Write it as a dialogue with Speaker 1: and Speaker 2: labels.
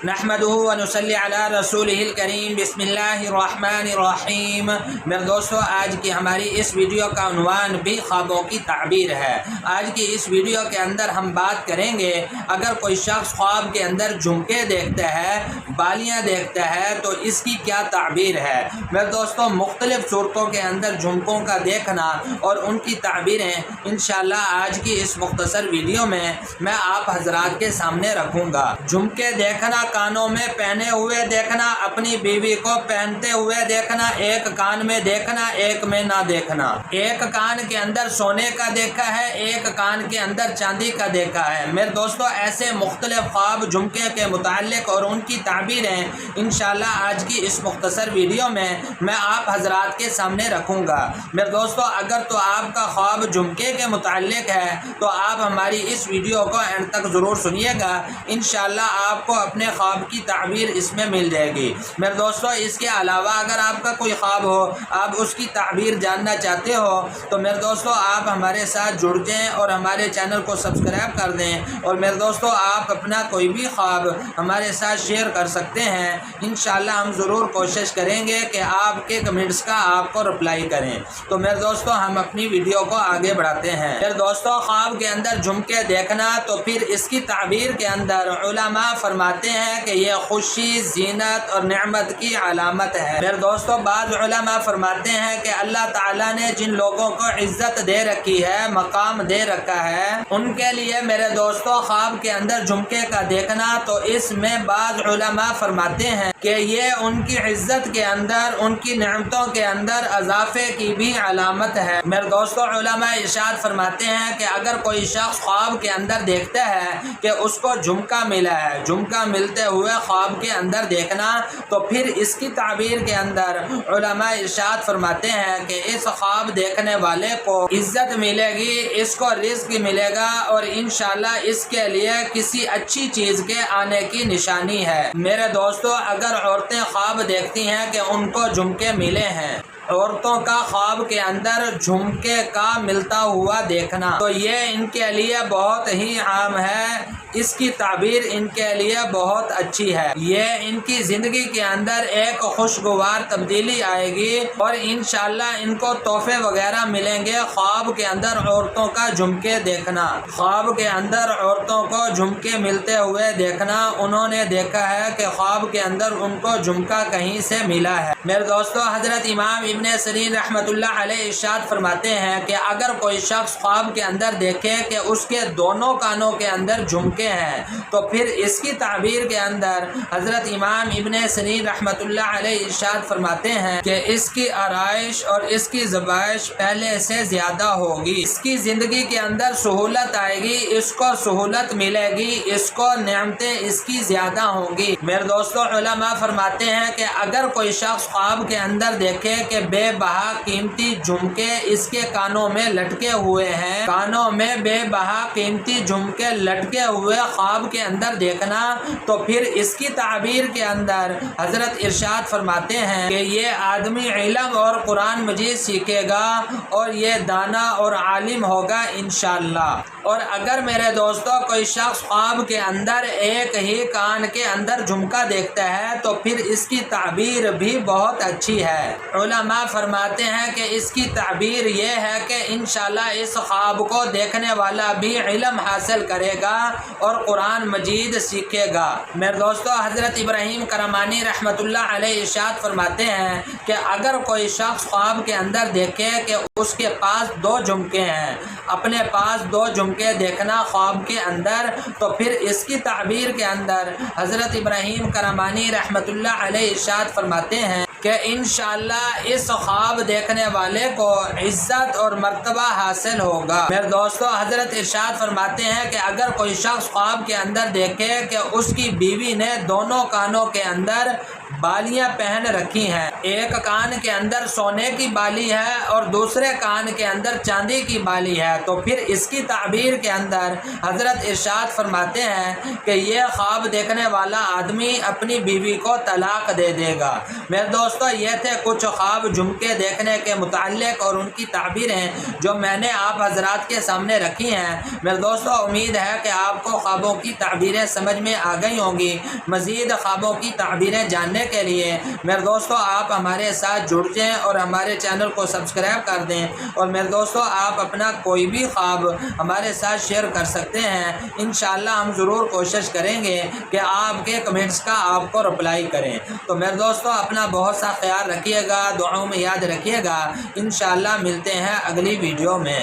Speaker 1: نحمدہ و نصلی علی رسولہ الکریم بسم اللہ الرحمن الرحیم۔ میرے دوستو، آج کی ہماری اس ویڈیو کا عنوان بھی خوابوں کی تعبیر ہے۔ آج کی اس ویڈیو کے اندر ہم بات کریں گے، اگر کوئی شخص خواب کے اندر جھمکے دیکھتا ہے، بالیاں دیکھتا ہے تو اس کی کیا تعبیر ہے۔ میرے دوستو، مختلف صورتوں کے اندر جھمکوں کا دیکھنا اور ان کی تعبیریں انشاءاللہ آج کی اس مختصر ویڈیو میں آپ حضرات کے سامنے رکھوں گا۔ جھمکے دیکھنا، کانوں میں پہنے ہوئے دیکھنا، اپنی بیوی کو پہنتے ہوئے دیکھنا، ایک کان میں دیکھنا، ایک میں نہ دیکھنا، ایک کان کے اندر سونے کا دیکھا ہے، ایک کان کے اندر چاندی کا دیکھا ہے۔ میرے دوستو، ایسے مختلف خواب جھمکے کے متعلق اور ان کی تعبیریں انشاءاللہ آج کی اس مختصر ویڈیو میں آپ حضرات کے سامنے رکھوں گا۔ میرے دوستو، اگر تو آپ کا خواب جھمکے کے متعلق ہے تو آپ ہماری اس ویڈیو کو اینڈ تک ضرور سنیے گا، انشاءاللہ آپ کو اپنے خواب کی تعبیر اس میں مل جائے گی۔ میرے دوستو، اس کے علاوہ اگر آپ کا کوئی خواب ہو، آپ اس کی تعبیر جاننا چاہتے ہو تو میرے دوستو آپ ہمارے ساتھ جڑ جائیں اور ہمارے چینل کو سبسکرائب کر دیں، اور میرے دوستو آپ اپنا کوئی بھی خواب ہمارے ساتھ شیئر کر سکتے ہیں۔ انشاءاللہ ہم ضرور کوشش کریں گے کہ آپ کے کمنٹس کا آپ کو رپلائی کریں۔ تو میرے دوستو، ہم اپنی ویڈیو کو آگے بڑھاتے ہیں۔ میرے دوستو، خواب کے اندر جھمکے دیکھنا تو پھر اس کی تعبیر کے اندر علماء فرماتے ہیں کہ یہ خوشی، زینت اور نعمت کی علامت ہے۔ میرے دوستو، بعض علماء فرماتے ہیں کہ اللہ تعالیٰ نے جن لوگوں کو عزت دے رکھی ہے، مقام دے رکھا ہے، ان کے لیے میرے دوستو خواب کے اندر جھمکے کا دیکھنا تو اس میں بعض علماء فرماتے ہیں کہ یہ ان کی عزت کے اندر، ان کی نعمتوں کے اندر اضافے کی بھی علامت ہے۔ میرے دوستو، علماء ارشاد فرماتے ہیں کہ اگر کوئی شخص خواب کے اندر دیکھتا ہے کہ اس کو جھمکا ملا ہے، جھمکا ملتے ہوئے خواب کے اندر دیکھنا، تو پھر اس کی تعبیر کے اندر علماء ارشاد فرماتے ہیں کہ اس خواب دیکھنے والے کو عزت ملے گی، اس کو رزق ملے گا، اور انشاءاللہ اس کے لیے کسی اچھی چیز کے آنے کی نشانی ہے۔ میرے دوستو، اگر عورتیں خواب دیکھتی ہیں کہ ان کو جھمکے ملے ہیں، عورتوں کا خواب کے اندر جھمکے کا ملتا ہوا دیکھنا تو یہ ان کے لیے بہت ہی عام ہے، اس کی تعبیر ان کے لیے بہت اچھی ہے۔ یہ ان کی زندگی کے اندر ایک خوشگوار تبدیلی آئے گی اور انشاءاللہ ان کو تحفے وغیرہ ملیں گے۔ خواب کے اندر عورتوں کا جھمکے دیکھنا، خواب کے اندر عورتوں کو جھمکے ملتے ہوئے دیکھنا، انہوں نے دیکھا ہے کہ خواب کے اندر ان کو جھمکا کہیں سے ملا ہے۔ میرے دوستو، حضرت امام ابن سیرین رحمۃ اللہ علیہ ارشاد فرماتے ہیں کہ اگر کوئی شخص خواب کے اندر دیکھے کہ اس کے دونوں کانوں کے اندر جھمکے ہیں تو پھر اس کی تعبیر کے اندر حضرت امام ابن سیرین رحمۃ اللہ علیہ ارشاد فرماتے ہیں کہ اس کی آرائش اور اس کی زبائش پہلے سے زیادہ ہوگی، اس کی زندگی کے اندر سہولت آئے گی، اس کو سہولت ملے گی، اس کو نعمتیں اس کی زیادہ ہوں گی۔ میرے دوستو، علماء فرماتے ہیں کہ اگر کوئی شخص خواب کے اندر دیکھے کہ بے بہا قیمتی جھمکے اس کے کانوں میں لٹکے ہوئے ہیں، کانوں میں بے بہا قیمتی جھمکے لٹکے ہوئے خواب کے اندر دیکھنا، تو پھر اس کی تعبیر کے اندر حضرت ارشاد فرماتے ہیں کہ یہ آدمی علم اور قرآن مجید سیکھے گا اور یہ دانا اور عالم ہوگا انشاءاللہ۔ اور اگر میرے دوستو کوئی شخص خواب کے اندر ایک ہی کان کے اندر جھمکا دیکھتا ہے تو پھر اس کی تعبیر بھی بہت اچھی ہے۔ علماء فرماتے ہیں کہ اس کی تعبیر یہ ہے کہ انشاءاللہ اس خواب کو دیکھنے والا بھی علم حاصل کرے گا اور قرآن مجید سیکھے گا۔ میرے دوستو، حضرت ابراہیم کرمانی رحمۃ اللہ علیہ ارشاد فرماتے ہیں کہ اگر کوئی شخص خواب کے اندر دیکھے کہ اس کے پاس دو جھمکے ہیں، اپنے پاس دو جھمکے دیکھنا خواب کے اندر، تو پھر اس کی تعبیر کے اندر حضرت ابراہیم کرمانی رحمۃ اللہ علیہ ارشاد فرماتے ہیں کہ انشاءاللہ اس خواب دیکھنے والے کو عزت اور مرتبہ حاصل ہوگا۔ میرے دوستو، حضرت ارشاد فرماتے ہیں کہ اگر کوئی شخص خواب کے اندر دیکھے کہ اس کی بیوی نے دونوں کانوں کے اندر بالیاں پہن رکھی ہیں، ایک کان کے اندر سونے کی بالی ہے اور دوسرے کان کے اندر چاندی کی بالی ہے۔ تو پھر اس کی تعبیر کے اندر حضرت ارشاد فرماتے ہیں کہ یہ خواب دیکھنے والا آدمی اپنی بیوی کو طلاق دے دے گا۔ میرے دوستو، یہ تھے کچھ خواب جھمکے دیکھنے کے متعلق اور ان کی تعبیریں جو میں نے آپ حضرات کے سامنے رکھی ہیں۔ میرے دوستو، امید ہے کہ آپ کو خوابوں کی تعبیریں سمجھ میں آ گئی ہوں گی۔ مزید خوابوں کی تعبیریں جاننے کے لیے میرے دوستو آپ ہمارے ساتھ جڑ جائیں اور ہمارے چینل کو سبسکرائب کر دیں، اور میرے دوستو آپ اپنا کوئی بھی خواب ہمارے ساتھ شیئر کر سکتے ہیں۔ انشاءاللہ ہم ضرور کوشش کریں گے کہ آپ کے کمنٹس کا آپ کو رپلائی کریں۔ تو میرے دوستو اپنا بہت سا خیال رکھیے گا، دعاؤں میں یاد رکھیے گا۔ انشاءاللہ ملتے ہیں اگلی ویڈیو میں۔